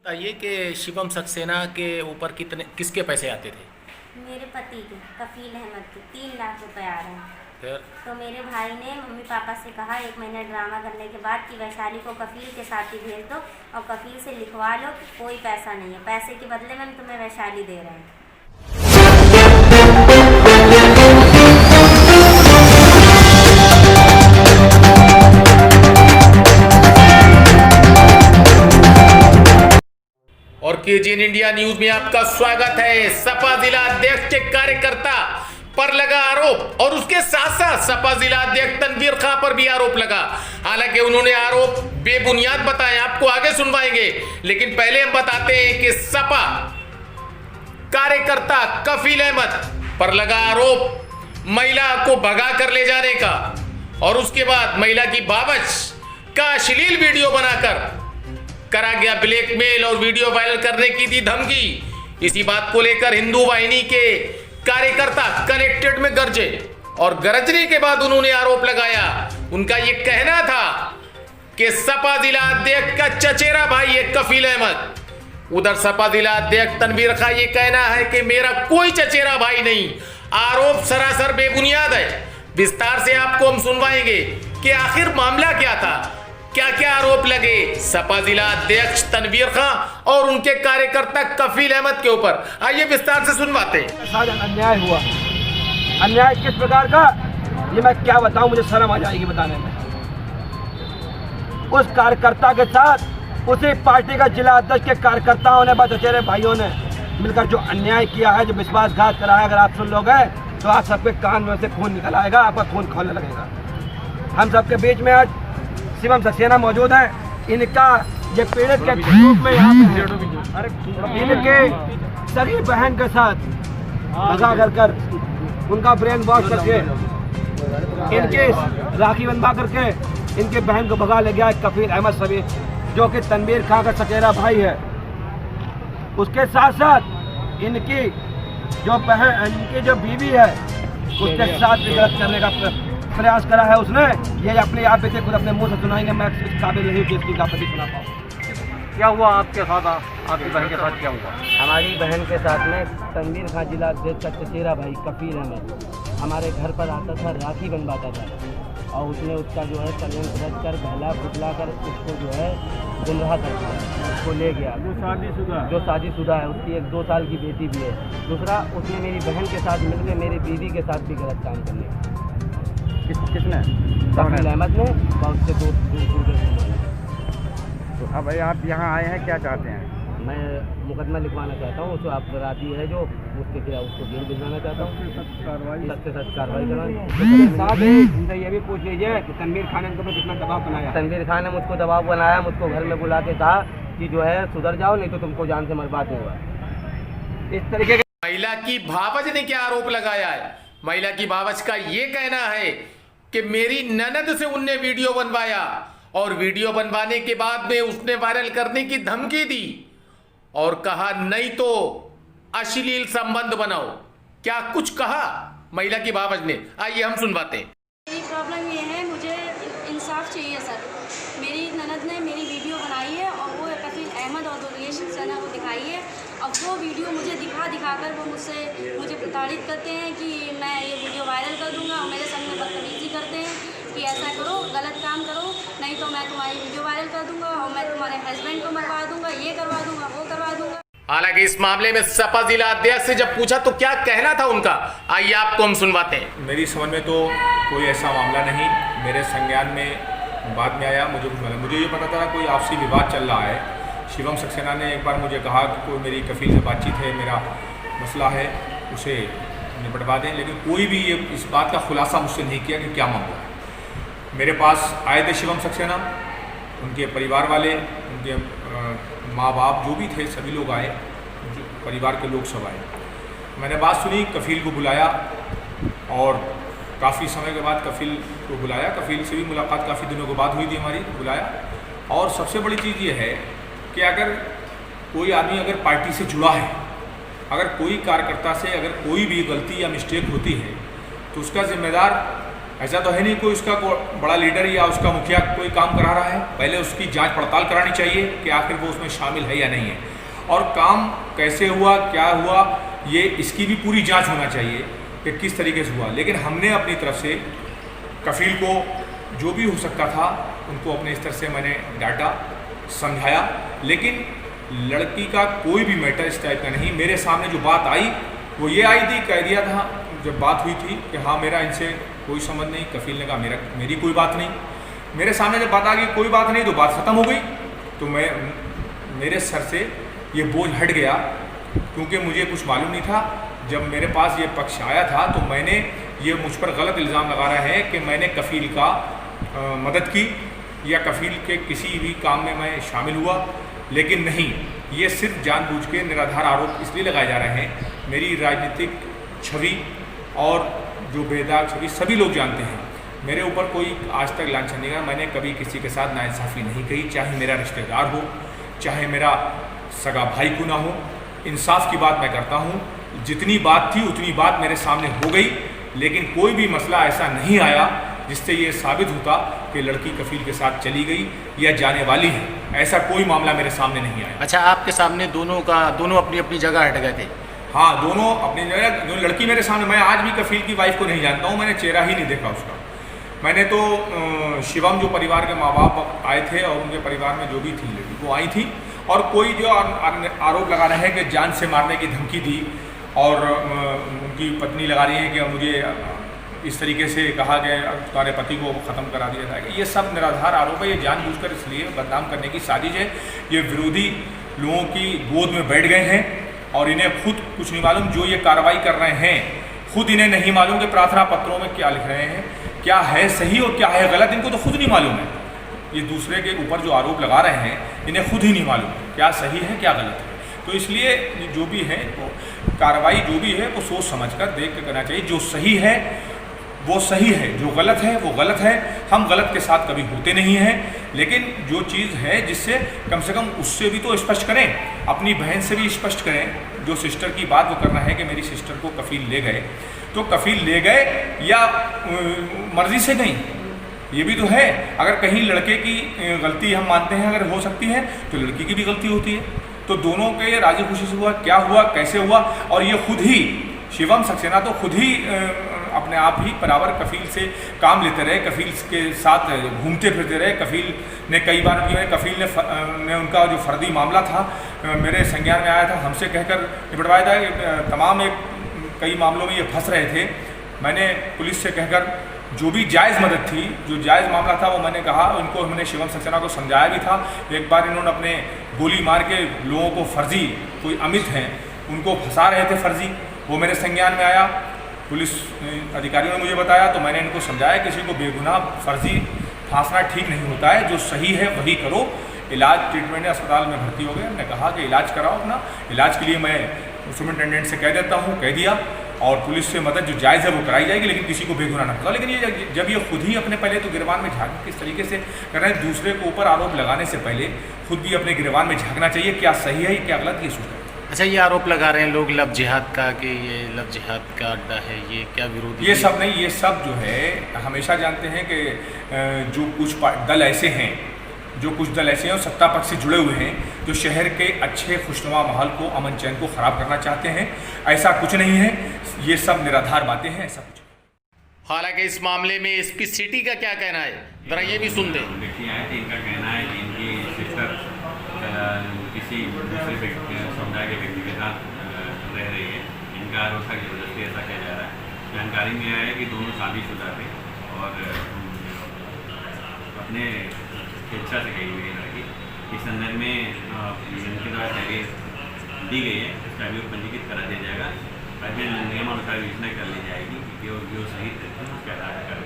बताइए कि शिवम सक्सेना के ऊपर किसके पैसे आते थे? मेरे पति के कफील अहमद के 3 लाख रुपए आ रहे हैं। फिर तो मेरे भाई ने मम्मी पापा से कहा 1 महीना ड्रामा करने के बाद कि वैशाली को कफील के साथ ही भेज दो और कफील से लिखवा लो कि कोई पैसा नहीं है, पैसे के बदले में हम तुम्हें वैशाली दे रहे हैं। और केजीएन इंडिया न्यूज में आपका स्वागत है। सपा जिला अध्यक्ष के कार्यकर्ता पर लगा आरोप और उसके साथ साथ सपा जिला अध्यक्ष तनवीर खां पर भी आरोप लगा। हालांकि उन्होंने आरोप बेबुनियाद बताए, आपको आगे सुनवाएंगे, लेकिन पहले हम बताते हैं कि सपा कार्यकर्ता कफील अहमद पर लगा आरोप महिला को भगा कर ले जाने का और उसके बाद महिला की बावच का अश्लील वीडियो बनाकर करा गया ब्लैकमेल और वीडियो वायरल करने की दी धमकी। इसी बात को लेकर हिंदू वाहिनी के कार्यकर्ता कनेक्टेड में गरजे और गरजने के बाद उन्होंने आरोप लगाया। उनका यह कहना था कि सपा जिला अध्यक्ष का चचेरा भाई है कफील अहमद। उधर सपा जिला अध्यक्ष तनवीर खां ये कहना है कि मेरा कोई चचेरा भाई नहीं। आरोप सरासर बेबुनियाद है। विस्तार से आपको हम सुनवाएंगे कि आखिर मामला क्या था, क्या क्या आरोप लगे सपा जिला अध्यक्ष तनवीर खां और उनके कार्यकर्ता कफील अहमद के ऊपर। आइए विस्तार से सुनवाते हैं। अन्याय हुआ, अन्याय किस प्रकार का ये मैं क्या बताऊं, मुझे शर्म आ जाएगी बताने में। उस कार्यकर्ता के साथ उसी पार्टी का जिला अध्यक्ष के कार्यकर्ताओं ने, चचेरे भाइयों ने मिलकर जो अन्याय किया है, जो विश्वासघात करा है, अगर आप सुन लोगे तो आप सबके कान में से खून निकल आएगा, आपका खून खोलने लगेगा। हम सबके बीच में आज शिवम सक्सेना मौजूद है। इनका ये पीड़ित के रूप में यहाँ पे इनके सगी बहन के साथ भगा कर उनका ब्रेन वॉश करके इनके राखी बंधवा करके इनके बहन को भगा ले गया कफील अहमद सभी, जो कि तनवीर खां का चचेरा भाई है। उसके साथ साथ इनकी जो बीवी है उसके साथ भी गलत करने का प्रयास करा है उसने। ये अपने आप पे खुद अपने मुंह से सुनाएंगे, मैं इस काबिल नहीं कि इसकी काबिल सुना पाऊँ। क्या हुआ आपके साथ, आपकी बहन के साथ क्या हुआ? हमारी बहन के साथ में तनवीर खां जिला अध्यक्ष का चचेरा भाई कफील अहमद हमारे घर पर आता था, राखी बनवाता था और उसने उसका जो है कलेंस रच कर बहला फुटला कर उसको जो है गुमराह करता है, उसको ले गया। जो शादीशुदा है, उसकी 1-2 साल की बेटी भी है। दूसरा, उसने मेरी बहन के साथ मिलकर मेरी बीवी के साथ भी गलत काम करने। किसने? कफील अहमद ने और उसके दो। तो अब भाई आप यहाँ आए हैं, क्या चाहते हैं? मैं मुकदमा लिखवाना चाहता हूँ, उसको अपराधी है जो उसके खिलाफ उसको जेल भिजवाना चाहता हूँ, सख्त कार्रवाई करवानी। साथ ही उनसे ये भी पूछ लीजिए कि तनवीर खान ने उनको कितना दबाव बनाया। तनवीर खान ने मुझको दबाव बनाया, मुझको घर में बुला के कहा कि जो है सुधर जाओ, नहीं तो तुमको जान से मरवा दूंगा। इस तरीके के महिला की भावज ने क्या आरोप लगाया है? महिला की भावज का ये कहना है कि मेरी ननद से उनने वीडियो बनवाया और वीडियो बनवाने के बाद में उसने वायरल करने की धमकी दी और कहा नहीं तो अश्लील संबंध बनाओ। क्या कुछ कहा महिला की भावज ने, आइए हम सुनवाते हैं। मेरी प्रॉब्लम ये है, मुझे इंसाफ चाहिए सर। मेरी ननद ने मेरी वीडियो बनाई है और वो कफील अहमद और दो रिलेशन है ना वो दिखाई है। अब वो वीडियो मुझे दिखाकर वो मुझे प्रताड़ित करते हैं कि मैं ये वीडियो वायरल कर दूंगा और मेरे संग में बदतमीजी करते हैं कि ऐसा करो, गलत काम करो, नहीं तो मैं तुम्हारी वीडियो वायरल कर दूंगा और मैं तुम्हारे हस्बैंड को मरवा दूंगा, ये करवा दूंगा, वो करवा दूंगा। हालांकि इस मामले में सपा जिला अध्यक्ष से जब पूछा तो क्या कहना था उनका, आइए आपको हम सुनवाते हैं। मेरी समझ में तो कोई ऐसा मामला नहीं मेरे संज्ञान में बाद में आया। मुझे ये पता था कोई आपसी विवाद चल रहा है। शिवम सक्सेना ने एक बार मुझे कहा कि कोई मेरी कफील से बातचीत है, मेरा मसला है, उसे निपटवा दें, लेकिन कोई भी ये इस बात का खुलासा मुझसे नहीं किया कि क्या मामला है। मेरे पास आए थे शिवम सक्सेना, उनके परिवार वाले, उनके माँ बाप जो भी थे सभी लोग आए, परिवार के लोग सब आए। मैंने बात सुनी, कफील को बुलाया और काफ़ी समय के बाद कफील को बुलाया। कफील से भी मुलाकात काफ़ी दिनों के बाद हुई थी हमारी, बुलाया। और सबसे बड़ी चीज़ ये है कि अगर कोई आदमी अगर पार्टी से जुड़ा है, अगर कोई कार्यकर्ता से अगर कोई भी गलती या मिस्टेक होती है तो उसका जिम्मेदार ऐसा तो है नहीं कोई उसका बड़ा लीडर या उसका मुखिया कोई काम करा रहा है। पहले उसकी जांच पड़ताल करानी चाहिए कि आखिर वो उसमें शामिल है या नहीं है, और काम कैसे हुआ, क्या हुआ, ये इसकी भी पूरी जांच होना चाहिए कि किस तरीके से हुआ। लेकिन हमने अपनी तरफ से कफील को जो भी हो सकता था उनको अपने स्तर से मैंने डांटा, समझाया, लेकिन लड़की का कोई भी मैटर इस टाइप का नहीं। मेरे सामने जो बात आई वो ये आई थी, कह दिया था जब बात हुई थी कि हाँ मेरा इनसे कोई संबंध नहीं। कफील ने कहा मेरी कोई बात नहीं। मेरे सामने जब बात आ गई कोई बात नहीं तो बात ख़त्म हो गई। तो मेरे सर से ये बोझ हट गया, क्योंकि मुझे कुछ मालूम नहीं था। जब मेरे पास ये पक्ष आया था तो मैंने ये मुझ पर गलत इल्ज़ाम लगा रहे हैं कि मैंने कफील का मदद की या कफील के किसी भी काम में मैं शामिल हुआ, लेकिन नहीं, ये सिर्फ जानबूझ के निराधार आरोप इसलिए लगाए जा रहे हैं। मेरी राजनीतिक छवि और जो बेदाग छवि सभी लोग जानते हैं। मेरे ऊपर कोई आज तक लांछन नहीं है। मैंने कभी किसी के साथ नाइंसाफ़ी नहीं कही, चाहे मेरा रिश्तेदार हो, चाहे मेरा सगा भाई क्यों ना हो। इंसाफ की बात मैं करता हूँ। जितनी बात थी उतनी बात मेरे सामने हो गई, लेकिन कोई भी मसला ऐसा नहीं आया जिससे ये साबित होता कि लड़की कफील के साथ चली गई या जाने वाली है। ऐसा कोई मामला मेरे सामने नहीं आया। अच्छा, आपके सामने दोनों अपनी अपनी जगह हट गए थे? हाँ, दोनों अपनी जगह। जो लड़की मेरे सामने, मैं आज भी कफील की वाइफ को नहीं जानता हूँ, मैंने चेहरा ही नहीं देखा उसका। मैंने तो शिवम जो परिवार के माँ बाप आए थे और उनके परिवार में जो भी थी लड़की वो आई थी, और कोई जो आरोप लगा रहे हैं कि जान से मारने की धमकी दी, और उनकी पत्नी लगा रही है कि मुझे इस तरीके से कहा कि तुम्हारे पति को ख़त्म करा दिया जाएगा। ये सब निराधार आरोप है। ये जानबूझकर इसलिए बदनाम करने की साजिश है। ये विरोधी लोगों की गोद में बैठ गए हैं और इन्हें खुद कुछ नहीं मालूम। जो ये कार्रवाई कर रहे हैं खुद इन्हें नहीं मालूम कि प्रार्थना पत्रों में क्या लिख रहे हैं, क्या है सही और क्या है गलत, इनको तो खुद नहीं मालूम है। ये दूसरे के ऊपर जो आरोप लगा रहे हैं इन्हें खुद ही नहीं मालूम क्या सही है क्या गलत है। तो इसलिए जो भी है वो कार्रवाई जो भी है वो सोच समझ कर देख कर करना चाहिए। जो सही है वो सही है, जो गलत है वो गलत है। हम गलत के साथ कभी होते नहीं हैं, लेकिन जो चीज़ है जिससे कम से कम उससे भी तो स्पष्ट करें, अपनी बहन से भी स्पष्ट करें। जो सिस्टर की बात वो करना है कि मेरी सिस्टर को कफील ले गए, तो कफील ले गए या मर्जी से गई, ये भी तो है। अगर कहीं लड़के की गलती हम मानते हैं अगर हो सकती है तो लड़की की भी गलती होती है। तो दोनों के राजी खुशी से हुआ, क्या हुआ, कैसे हुआ, और ये खुद ही शिवम सक्सेना तो खुद ही अपने आप ही बराबर कफील से काम लेते रहे, कफील के साथ घूमते फिरते रहे। कफील ने कई बार कफील ने उनका जो फर्दी मामला था मेरे संज्ञान में आया था, हमसे कहकर निपटवाया था कि तमाम कई मामलों में ये फंस रहे थे। मैंने पुलिस से कहकर जो भी जायज़ मदद थी, जो जायज़ मामला था वो मैंने कहा, उनको हमने शिवम सक्सेना को समझाया भी था। एक बार इन्होंने अपने गोली मार के लोगों को फर्जी, कोई अमित हैं उनको फंसा रहे थे फर्जी, वो मेरे संज्ञान में आया। पुलिस अधिकारियों ने मुझे बताया तो मैंने इनको समझाया किसी को बेगुनाह फर्जी फांसना ठीक नहीं होता है, जो सही है वही करो। इलाज ट्रीटमेंट अस्पताल में भर्ती हो गए, हमने कहा कि इलाज कराओ अपना। इलाज के लिए मैं सुपरिटेंडेंट से कह देता हूँ, कह दिया, और पुलिस से मदद जो जायज़ है वो कराई जाएगी, लेकिन किसी को बेगुनाह ना बताओ। लेकिन ये जब ये खुद ही अपने पहले तो गिरबान में झांक किस तरीके से कर रहे हैं, दूसरे के ऊपर आरोप लगाने से पहले खुद भी अपने गिरबान में झांकना चाहिए, क्या सही है क्या गलत, ये सोचना। अच्छा, ये आरोप लगा रहे हैं लोग लव जिहाद का कि ये लव जिहाद का अड्डा है, ये क्या विरोधी? ये सब नहीं, ये सब जो है हमेशा जानते हैं कि जो कुछ दल ऐसे हैं, जो कुछ दल ऐसे हैं सत्ता पक्ष से जुड़े हुए हैं, जो शहर के अच्छे खुशनुमा माहौल को, अमन चैन को ख़राब करना चाहते हैं। ऐसा कुछ नहीं है, ये सब निराधार बातें हैं, ऐसा कुछ। हालांकि इस मामले में एसपी सिटी का क्या कहना है, जरा ये भी सुन दें। देखिए आए थे, इनका कहना है कि इनकी सिस्टर किसी दूसरे समुदाय के व्यक्ति के साथ रह रही है। इनका आरोप था जबरदस्ती ऐसा किया जा रहा है। जानकारी में आया है कि दोनों शादीशुदा थे और अपने इच्छा से गई हुई लड़की। इस संदर्भ में इनके द्वारा तहरीर दी गई है, इसका भी पंजीकृत करा दिया जाएगा। नियमानुसार योजना कर ली जाएगी कि जो सही उसके आधार पर